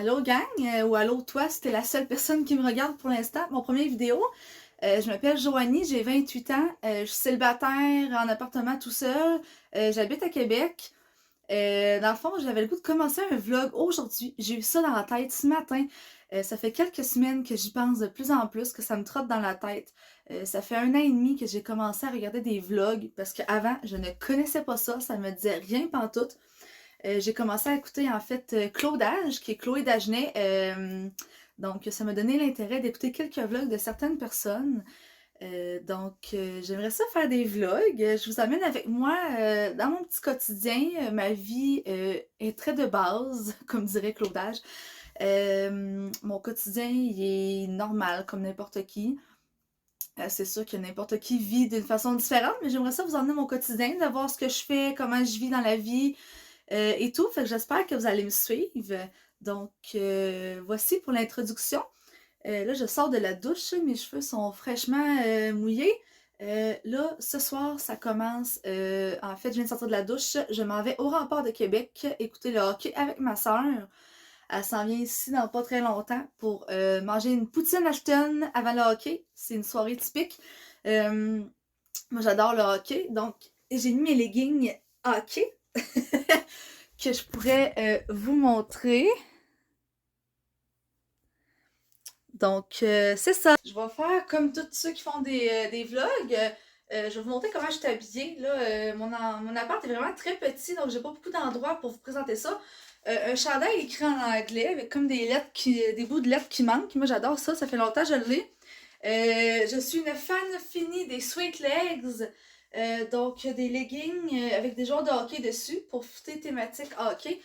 Allô gang, ou allô toi si t'es la seule personne qui me regarde pour l'instant, mon premier vidéo. Je m'appelle Joanie, j'ai 28 ans, je suis célibataire en appartement tout seul, j'habite à Québec. Dans le fond, j'avais le goût de commencer un vlog aujourd'hui, j'ai eu ça dans la tête ce matin. Ça fait quelques semaines que j'y pense de plus en plus, que ça me trotte dans la tête. Ça fait 1 an et demi que j'ai commencé à regarder des vlogs parce qu'avant, je ne connaissais pas ça, ça me disait rien pantoute. J'ai commencé à écouter en fait Claudage, qui est Chloé Dagenet. Donc ça m'a donné l'intérêt d'écouter quelques vlogs de certaines personnes. J'aimerais ça faire des vlogs. Je vous amène avec moi dans mon petit quotidien. Ma vie est très de base, comme dirait Claudage. Mon quotidien, il est normal, comme n'importe qui. C'est sûr que n'importe qui vit d'une façon différente, mais j'aimerais ça vous emmener mon quotidien, de voir ce que je fais, comment je vis dans la vie, et tout. Fait que j'espère que vous allez me suivre. Voici pour l'introduction. Là, je sors de la douche, mes cheveux sont fraîchement mouillés. Là, ce soir, ça commence. En fait, je viens de sortir de la douche. Je m'en vais au Rempart de Québec écouter le hockey avec ma soeur. Elle s'en vient ici dans pas très longtemps pour manger une poutine Ashton avant le hockey. C'est une soirée typique. Moi, j'adore le hockey. Donc, j'ai mis mes leggings hockey que je pourrais vous montrer. C'est ça. Je vais faire comme tous ceux qui font des vlogs. Je vais vous montrer comment je suis habillée. Là, mon appart est vraiment très petit, donc j'ai pas beaucoup d'endroits pour vous présenter ça. Un chandail écrit en anglais avec comme des lettres des bouts de lettres qui manquent. Moi, j'adore ça. Ça fait longtemps que je l'ai. Je suis une fan finie des Sweet Legs. Donc, des leggings avec des joueurs de hockey dessus pour fêter thématique hockey.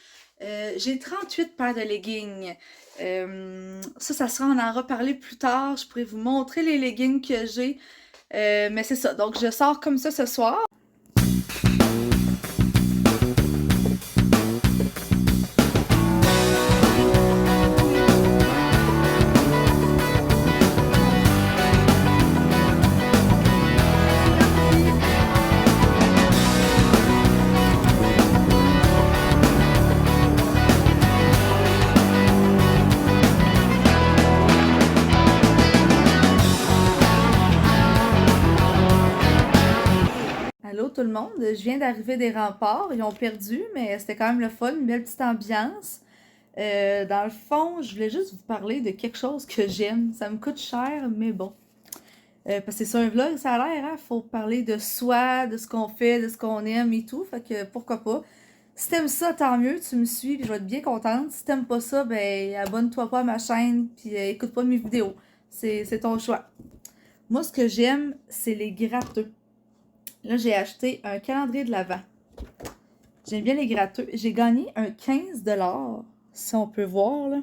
J'ai 38 paires de leggings. Ça sera, on en reparler plus tard. Je pourrais vous montrer les leggings que j'ai. Mais c'est ça. Donc, je sors comme ça ce soir. Allô tout le monde, je viens d'arriver des remparts, ils ont perdu, mais c'était quand même le fun, une belle petite ambiance. Dans le fond, je voulais juste vous parler de quelque chose que j'aime. Ça me coûte cher, mais bon. Parce que c'est sur un vlog, ça a l'air, hein? Faut parler de soi, de ce qu'on fait, de ce qu'on aime et tout, fait que pourquoi pas. Si t'aimes ça, tant mieux, tu me suis, puis je vais être bien contente. Si t'aimes pas ça, ben abonne-toi pas à ma chaîne, puis écoute pas mes vidéos. C'est ton choix. Moi, ce que j'aime, c'est les gratteux. Là, j'ai acheté un calendrier de l'Avent. J'aime bien les gratteux. J'ai gagné un 15$, si on peut voir, là.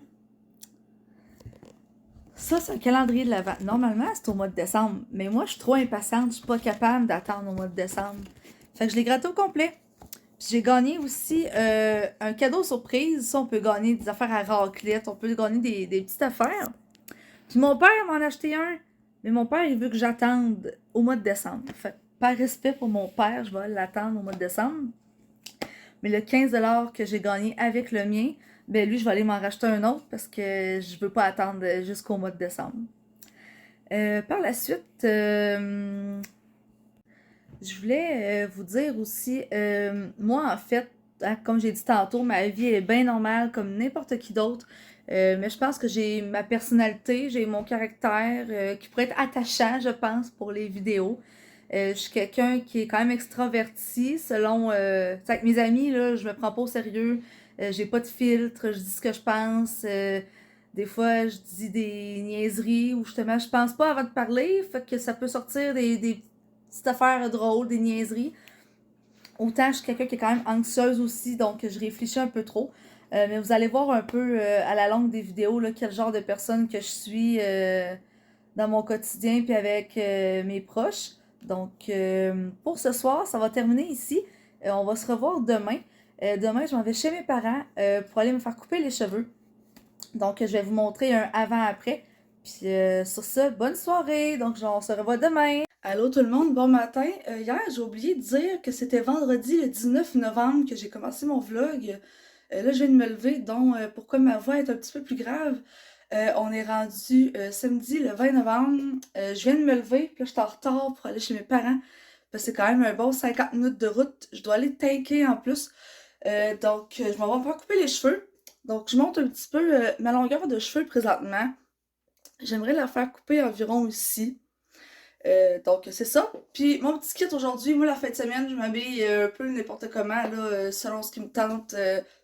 Ça, c'est un calendrier de l'Avent. Normalement, c'est au mois de décembre. Mais moi, je suis trop impatiente. Je suis pas capable d'attendre au mois de décembre. Fait que je l'ai gratté au complet. Puis j'ai gagné aussi un cadeau surprise. Ça, on peut gagner des affaires à raclette. On peut gagner des petites affaires. Puis mon père m'en a acheté un. Mais mon père, il veut que j'attende au mois de décembre. Fait par respect pour mon père, je vais l'attendre au mois de décembre. Mais le 15$ que j'ai gagné avec le mien, ben lui, je vais aller m'en racheter un autre parce que je veux pas attendre jusqu'au mois de décembre. Par la suite, je voulais vous dire aussi, moi en fait, hein, comme j'ai dit tantôt, ma vie est bien normale comme n'importe qui d'autre. Mais je pense que j'ai ma personnalité, j'ai mon caractère qui pourrait être attachant, je pense, pour les vidéos. Je suis quelqu'un qui est quand même extraverti, selon... avec mes amis, là, je me prends pas au sérieux. J'ai pas de filtre, je dis ce que je pense. Des fois, je dis des niaiseries ou justement, je pense pas avant de parler. Fait que ça peut sortir des petites affaires drôles, des niaiseries. Autant, je suis quelqu'un qui est quand même anxieuse aussi, donc je réfléchis un peu trop. Mais vous allez voir un peu à la longue des vidéos là, quel genre de personne que je suis dans mon quotidien puis avec mes proches. Pour ce soir, ça va terminer ici. On va se revoir demain. Demain, je m'en vais chez mes parents pour aller me faire couper les cheveux. Donc, je vais vous montrer un avant-après. Puis sur ce, bonne soirée. Donc, on se revoit demain. Allô tout le monde, bon matin. Hier, j'ai oublié de dire que c'était vendredi le 19 novembre que j'ai commencé mon vlog. Là, je viens de me lever, donc pourquoi ma voix est un petit peu plus grave? On est rendu samedi le 20 novembre. Je viens de me lever, puis là, je suis en retard pour aller chez mes parents. Parce que c'est quand même un bon 50 minutes de route. Je dois aller tanker en plus. Je m'en vais me faire couper les cheveux. Donc, je monte un petit peu ma longueur de cheveux présentement. J'aimerais la faire couper environ ici. Donc, c'est ça. Puis, mon petit kit aujourd'hui, moi, la fin de semaine, je m'habille un peu n'importe comment, là, selon ce qui me tente.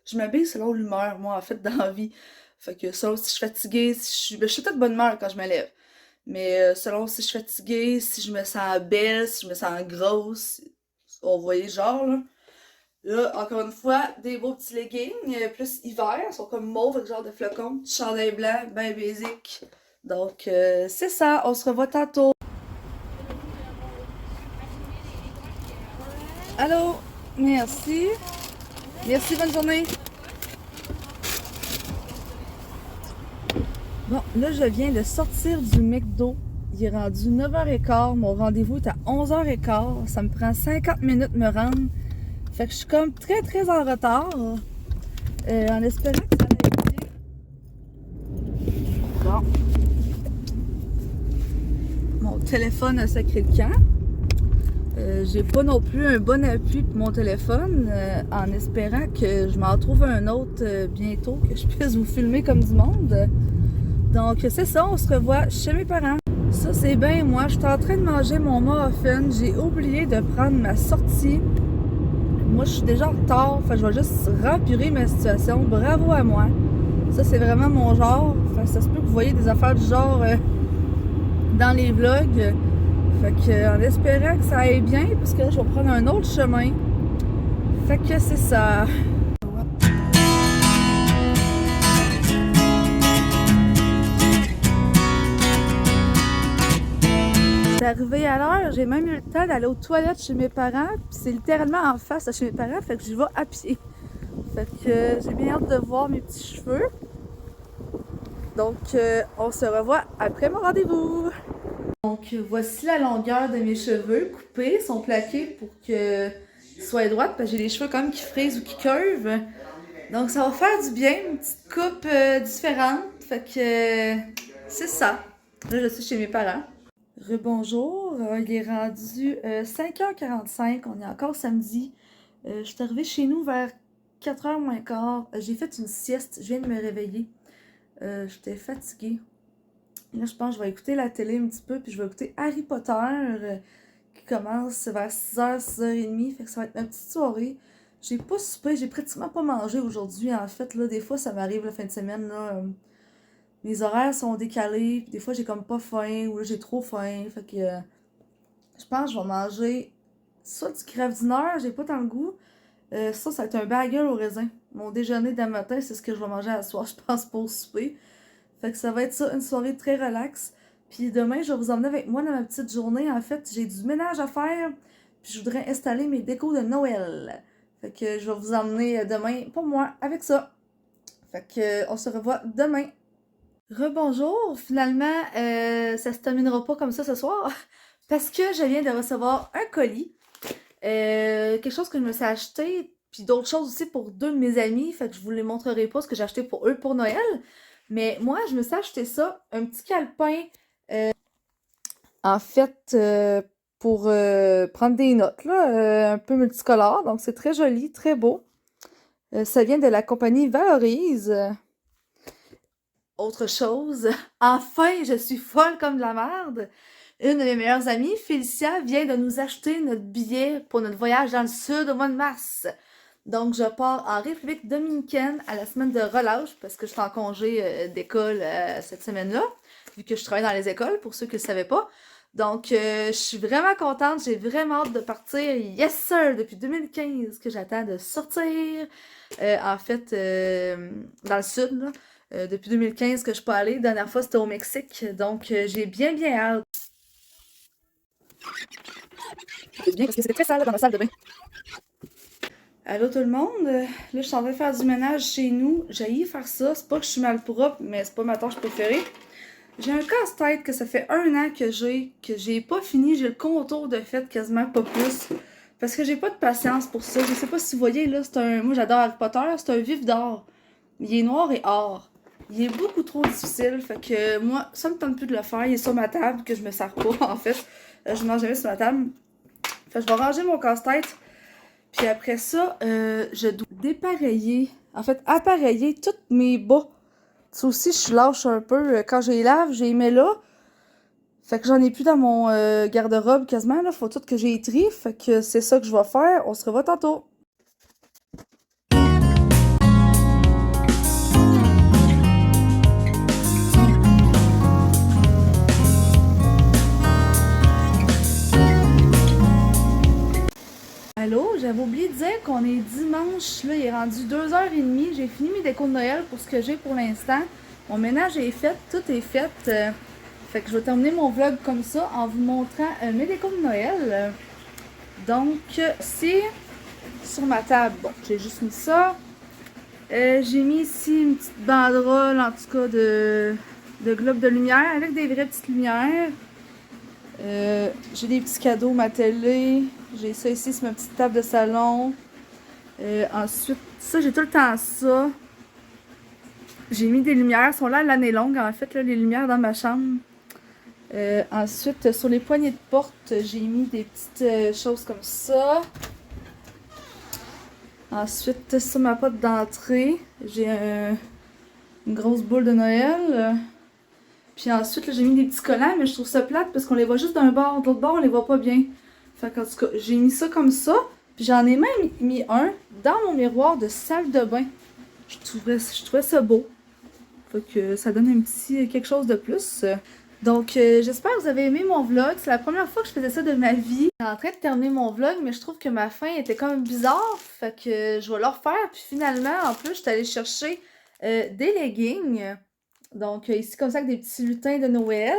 Je m'habille selon l'humeur, moi, en fait, dans la vie. Fait que selon si je suis fatiguée, si je suis... Ben, je suis peut-être de bonne humeur quand je me lève. Mais selon si je suis fatiguée, si je me sens belle, si je me sens grosse, on voyait genre, là. Là, encore une fois, des beaux petits leggings, plus hiver, ils sont comme mauve avec genre de flocons, petit chandail blanc, ben basic. Donc, c'est ça, on se revoit tantôt. Allô, merci. Merci, bonne journée. Bon, là, je viens de sortir du McDo. Il est rendu 9h15. Mon rendez-vous est à 11h15. Ça me prend 50 minutes de me rendre. Fait que je suis comme très, très en retard. En espérant que ça va être bien. Bon. Mon téléphone a sacré le camp. J'ai pas non plus un bon appui pour mon téléphone, en espérant que je m'en trouve un autre bientôt, que je puisse vous filmer comme du monde. Donc c'est ça, on se revoit chez mes parents. Ça c'est bien, moi je suis en train de manger mon muffin, j'ai oublié de prendre ma sortie. Moi je suis déjà en retard, fait je vais juste rempirer ma situation, bravo à moi. Ça c'est vraiment mon genre, fait ça se peut que vous voyez des affaires du genre dans les vlogs. Fait que, en espérant que ça aille bien, parce que là, je vais prendre un autre chemin. Fait que c'est ça. Je suis arrivée à l'heure, j'ai même eu le temps d'aller aux toilettes chez mes parents, puis c'est littéralement en face de chez mes parents, fait que j'y vais à pied. Fait que j'ai bien hâte de voir mes petits cheveux. Donc, on se revoit après mon rendez-vous. Donc, voici la longueur de mes cheveux coupés. Ils sont plaqués pour qu'ils soient droits, parce que j'ai les cheveux quand même qui frisent ou qui curvent. Donc, ça va faire du bien, une petite coupe différente. Fait que c'est ça. Là, je suis chez mes parents. Rebonjour, il est rendu 5h45, on est encore samedi. Je suis arrivée chez nous vers 4h moins quart. J'ai fait une sieste, je viens de me réveiller. J'étais fatiguée. Là, je pense que je vais écouter la télé un petit peu, puis je vais écouter Harry Potter, qui commence vers 6h, 6h30, fait que ça va être ma petite soirée. J'ai pas soupé, j'ai pratiquement pas mangé aujourd'hui, en fait, là, des fois, ça m'arrive la fin de semaine, là, mes horaires sont décalés, puis des fois, j'ai comme pas faim, ou là, j'ai trop faim, fait que, je pense que je vais manger soit du Kraft Dinner, j'ai pas tant le goût, ça va être un bagel au raisin. Mon déjeuner d'un matin, c'est ce que je vais manger à soir, je pense, pour souper. Fait que ça va être ça, une soirée très relax. Puis demain, je vais vous emmener avec moi dans ma petite journée. En fait, j'ai du ménage à faire. Puis je voudrais installer mes décos de Noël. Fait que je vais vous emmener demain pour moi avec ça. Fait que on se revoit demain. Rebonjour, finalement, ça se terminera pas comme ça ce soir. Parce que je viens de recevoir un colis. Quelque chose que je me suis acheté. Puis d'autres choses aussi pour deux de mes amis. Fait que je vous les montrerai pas ce que j'ai acheté pour eux pour Noël. Mais moi, je me suis acheté ça, un petit calepin, en fait, pour prendre des notes, là, un peu multicolore. Donc, c'est très joli, très beau. Ça vient de la compagnie Valorise. Autre chose, enfin, je suis folle comme de la merde. Une de mes meilleures amies, Félicia, vient de nous acheter notre billet pour notre voyage dans le sud au mois de mars. Donc, je pars en République dominicaine à la semaine de relâche parce que je suis en congé d'école cette semaine-là, vu que je travaille dans les écoles, pour ceux qui ne le savaient pas. Donc, je suis vraiment contente, j'ai vraiment hâte de partir. Yes, sir! Depuis 2015 que j'attends de sortir. En fait, dans le sud, là. Depuis 2015 que je suis pas allée. La dernière fois, c'était au Mexique. Donc, j'ai bien, bien hâte. C'est bien parce que c'était très sale dans la salle de bain. Allô tout le monde, là je suis en train de faire du ménage chez nous, j'haïs faire ça, c'est pas que je suis mal propre, mais c'est pas ma tâche préférée. J'ai un casse-tête que ça fait 1 an que j'ai pas fini, j'ai le contour de fait quasiment pas plus. Parce que j'ai pas de patience pour ça. Je sais pas si vous voyez, là, c'est un... Moi, j'adore Harry Potter, c'est un vif d'or. Il est noir et or. Il est beaucoup trop difficile, fait que moi, ça me tente plus de le faire. Il est sur ma table, que je me sers pas, en fait. Je mange jamais sur ma table. Fait que je vais ranger mon casse-tête. Puis après ça, je dois dépareiller, en fait, appareiller tous mes bas. Ça aussi, je lâche un peu. Quand je les lave, je les mets là. Fait que j'en ai plus dans mon garde-robe quasiment, là. Faut tout que j'ai tri. Fait que c'est ça que je vais faire. On se revoit tantôt. Allô, j'avais oublié de dire qu'on est dimanche, là, il est rendu 2h30. J'ai fini mes décos de Noël pour ce que j'ai pour l'instant. Mon ménage est fait, tout est fait. Fait que je vais terminer mon vlog comme ça en vous montrant mes décos de Noël. Donc, c'est sur ma table. Bon, j'ai juste mis ça. J'ai mis ici une petite banderole, en tout cas, de globes de lumière avec des vraies petites lumières. J'ai des petits cadeaux, ma télé. J'ai ça ici, c'est ma petite table de salon. Ensuite, ça, j'ai tout le temps ça. J'ai mis des lumières, elles sont là l'année longue, en fait, là, les lumières dans ma chambre. Ensuite, sur les poignées de porte, j'ai mis des petites choses comme ça. Ensuite, sur ma porte d'entrée, j'ai une grosse boule de Noël. Puis ensuite, là, j'ai mis des petits collants, mais je trouve ça plate parce qu'on les voit juste d'un bord. De l'autre bord, on les voit pas bien. Fait qu'en tout cas, j'ai mis ça comme ça. Puis j'en ai même mis un dans mon miroir de salle de bain. Je trouvais ça beau. Fait que ça donne un petit quelque chose de plus. Donc, j'espère que vous avez aimé mon vlog. C'est la première fois que je faisais ça de ma vie. Je suis en train de terminer mon vlog, mais je trouve que ma fin était quand même bizarre. Fait que je vais le refaire. Puis finalement, en plus, je suis allée chercher des leggings. Donc, ici, comme ça, avec des petits lutins de Noël.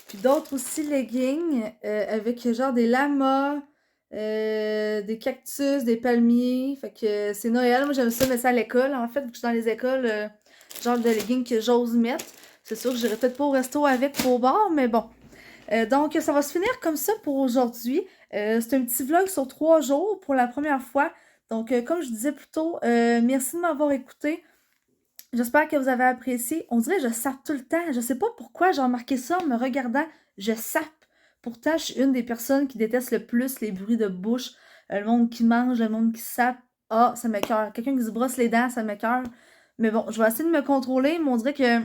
Puis d'autres aussi leggings avec genre des lamas, des cactus, des palmiers. Fait que c'est Noël. Moi, j'aime ça mettre ça à l'école. En fait, vu que je suis dans les écoles, genre de leggings que j'ose mettre. C'est sûr que j'irai peut-être pas au resto avec ou au bar, mais bon. Donc, ça va se finir comme ça pour aujourd'hui. C'est un petit vlog sur 3 jours pour la première fois. Donc, comme je disais plus tôt, merci de m'avoir écouté. J'espère que vous avez apprécié. On dirait que je sape tout le temps. Je sais pas pourquoi j'ai remarqué ça en me regardant. Je sape. Pourtant, je suis une des personnes qui déteste le plus les bruits de bouche. Le monde qui mange, le monde qui sape. Ah, ça m'écoeure. Quelqu'un qui se brosse les dents, ça m'écoeure. Mais bon, je vais essayer de me contrôler. Mais on dirait que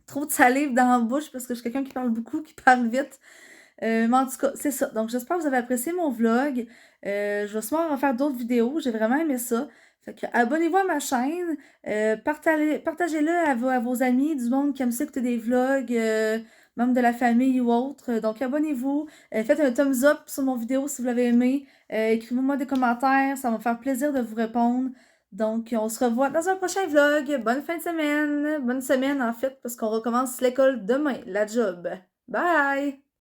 trop de salive dans la bouche parce que je suis quelqu'un qui parle beaucoup, qui parle vite. Mais en tout cas, c'est ça. Donc, j'espère que vous avez apprécié mon vlog. Je vais sûrement en faire d'autres vidéos. J'ai vraiment aimé ça. Fait que abonnez-vous à ma chaîne. Partagez-le à vos amis, du monde qui aime ça écouter des vlogs, membres de la famille ou autres. Donc, abonnez-vous. Faites un thumbs up sur mon vidéo si vous l'avez aimé. Écrivez-moi des commentaires. Ça va me faire plaisir de vous répondre. Donc, on se revoit dans un prochain vlog. Bonne fin de semaine. Bonne semaine, en fait, parce qu'on recommence l'école demain, la job. Bye!